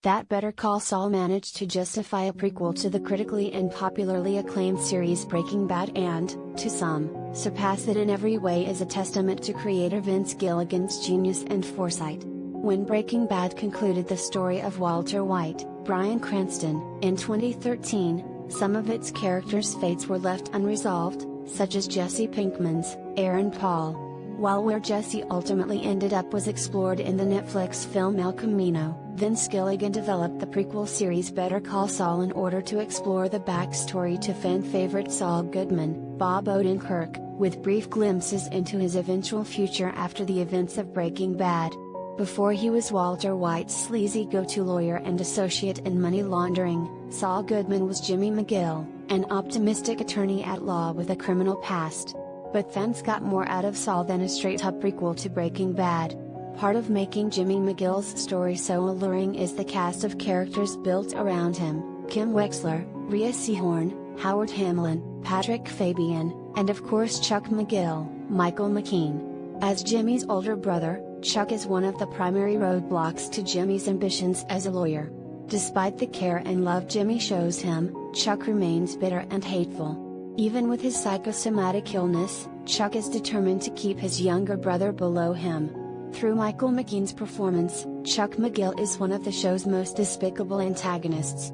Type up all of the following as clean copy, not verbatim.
that Better Call Saul managed to justify a prequel to the critically and popularly acclaimed series Breaking Bad and, to some, surpass it in every way is a testament to creator Vince Gilligan's genius and foresight. When Breaking Bad concluded the story of Walter White, Bryan Cranston, in 2013, some of its characters' fates were left unresolved, such as Jesse Pinkman's, Aaron Paul. While where Jesse ultimately ended up was explored in the Netflix film El Camino, Vince Gilligan developed the prequel series Better Call Saul in order to explore the backstory to fan favorite Saul Goodman, Bob Odenkirk, with brief glimpses into his eventual future after the events of Breaking Bad. Before he was Walter White's sleazy go-to lawyer and associate in money laundering, Saul Goodman was Jimmy McGill, an optimistic attorney at law with a criminal past. But fans got more out of Saul than a straight-up prequel to Breaking Bad. Part of making Jimmy McGill's story so alluring is the cast of characters built around him: Kim Wexler, Rhea Seehorn, Howard Hamlin, Patrick Fabian, and of course Chuck McGill, Michael McKean. As Jimmy's older brother, Chuck is one of the primary roadblocks to Jimmy's ambitions as a lawyer. Despite the care and love Jimmy shows him, Chuck remains bitter and hateful. Even with his psychosomatic illness, Chuck is determined to keep his younger brother below him. Through Michael McKean's performance, Chuck McGill is one of the show's most despicable antagonists.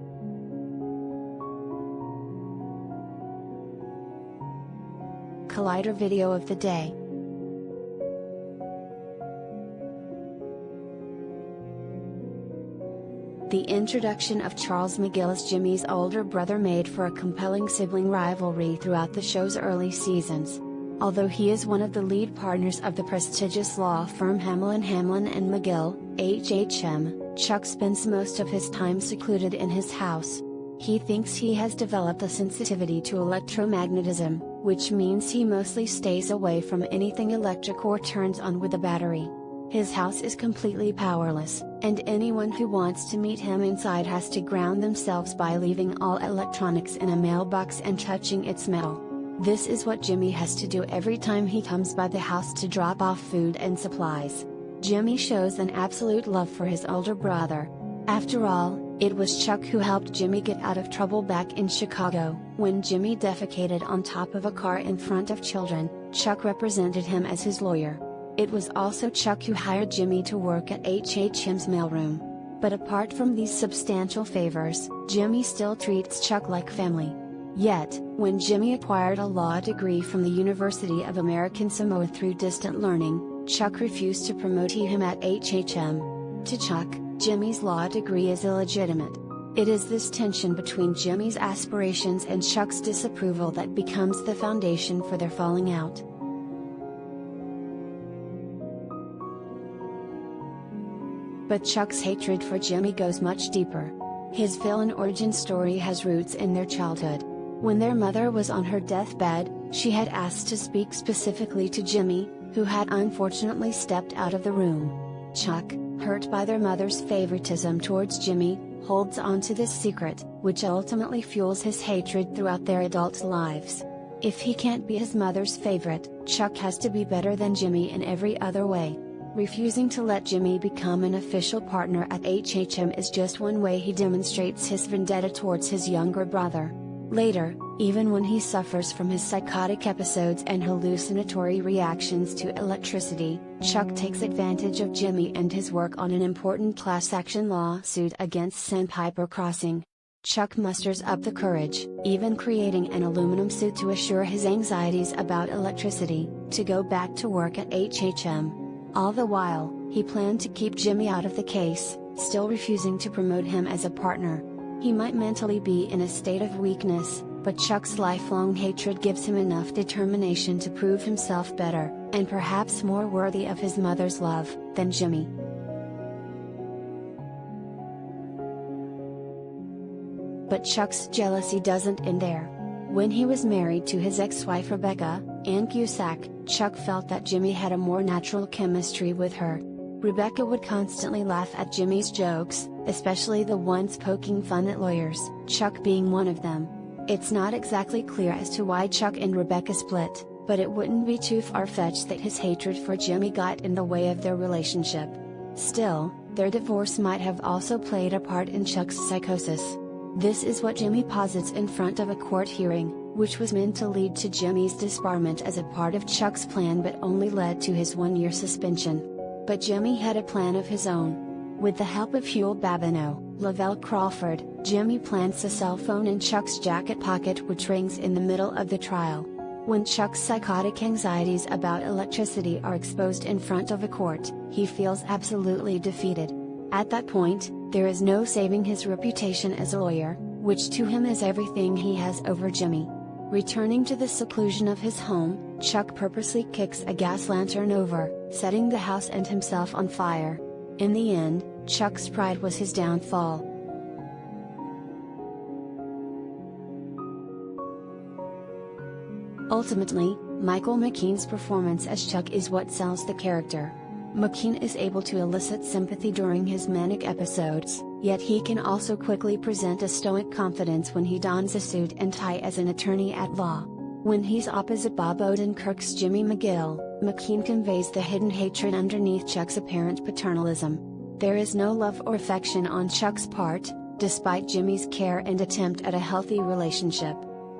Collider video of the day. The introduction of Charles McGill as Jimmy's older brother made for a compelling sibling rivalry throughout the show's early seasons. Although he is one of the lead partners of the prestigious law firm Hamlin and McGill, HHM, Chuck spends most of his time secluded in his house. He thinks he has developed a sensitivity to electromagnetism, which means he mostly stays away from anything electric or turns on with a battery. His house is completely powerless, and anyone who wants to meet him inside has to ground themselves by leaving all electronics in a mailbox and touching its metal. This is what Jimmy has to do every time he comes by the house to drop off food and supplies. Jimmy shows an absolute love for his older brother. After all, it was Chuck who helped Jimmy get out of trouble back in Chicago. When Jimmy defecated on top of a car in front of children, Chuck represented him as his lawyer. It was also Chuck who hired Jimmy to work at HHM's mailroom. But apart from these substantial favors, Jimmy still treats Chuck like family. Yet, when Jimmy acquired a law degree from the University of American Samoa through distant learning, Chuck refused to promote him at HHM. To Chuck, Jimmy's law degree is illegitimate. It is this tension between Jimmy's aspirations and Chuck's disapproval that becomes the foundation for their falling out. But Chuck's hatred for Jimmy goes much deeper. His villain origin story has roots in their childhood. When their mother was on her deathbed, she had asked to speak specifically to Jimmy, who had unfortunately stepped out of the room. Chuck, hurt by their mother's favoritism towards Jimmy, holds on to this secret, which ultimately fuels his hatred throughout their adult lives. If he can't be his mother's favorite, Chuck has to be better than Jimmy in every other way. Refusing to let Jimmy become an official partner at HHM is just one way he demonstrates his vendetta towards his younger brother. Later, even when he suffers from his psychotic episodes and hallucinatory reactions to electricity, Chuck takes advantage of Jimmy and his work on an important class action lawsuit against Sandpiper Crossing. Chuck musters up the courage, even creating an aluminum suit to assure his anxieties about electricity, to go back to work at HHM. All the while, he planned to keep Jimmy out of the case, still refusing to promote him as a partner. He might mentally be in a state of weakness, but Chuck's lifelong hatred gives him enough determination to prove himself better, and perhaps more worthy of his mother's love, than Jimmy. But Chuck's jealousy doesn't end there. When he was married to his ex-wife Rebecca, Ann Cusack, Chuck felt that Jimmy had a more natural chemistry with her. Rebecca would constantly laugh at Jimmy's jokes, especially the ones poking fun at lawyers, Chuck being one of them. It's not exactly clear as to why Chuck and Rebecca split, but it wouldn't be too far-fetched that his hatred for Jimmy got in the way of their relationship. Still, Their divorce might have also played a part in Chuck's psychosis. This is what Jimmy posits in front of a court hearing, which was meant to lead to Jimmy's disbarment as a part of Chuck's plan but only led to his 1-year suspension. But Jimmy had a plan of his own. With the help of Huel Babineau, Lavelle Crawford, Jimmy plants a cell phone in Chuck's jacket pocket which rings in the middle of the trial. When Chuck's psychotic anxieties about electricity are exposed in front of a court, he feels absolutely defeated. At that point, there is no saving his reputation as a lawyer, which to him is everything he has over Jimmy. Returning to the seclusion of his home, Chuck purposely kicks a gas lantern over, setting the house and himself on fire. In the end, Chuck's pride was his downfall. Ultimately, Michael McKean's performance as Chuck is what sells the character. McKean is able to elicit sympathy during his manic episodes, yet he can also quickly present a stoic confidence when he dons a suit and tie as an attorney at law. When he's opposite Bob Odenkirk's Jimmy McGill, McKean conveys the hidden hatred underneath Chuck's apparent paternalism. There is no love or affection on Chuck's part, despite Jimmy's care and attempt at a healthy relationship.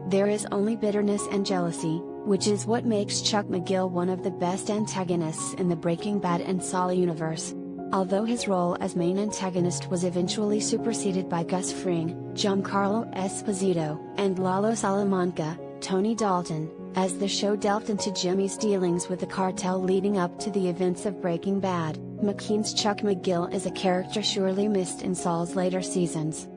There is only bitterness and jealousy, which is what makes Chuck McGill one of the best antagonists in the Breaking Bad and Saul universe. Although his role as main antagonist was eventually superseded by Gus Fring, Giancarlo Esposito, and Lalo Salamanca, Tony Dalton, as the show delved into Jimmy's dealings with the cartel leading up to the events of Breaking Bad, McKean's Chuck McGill is a character surely missed in Saul's later seasons.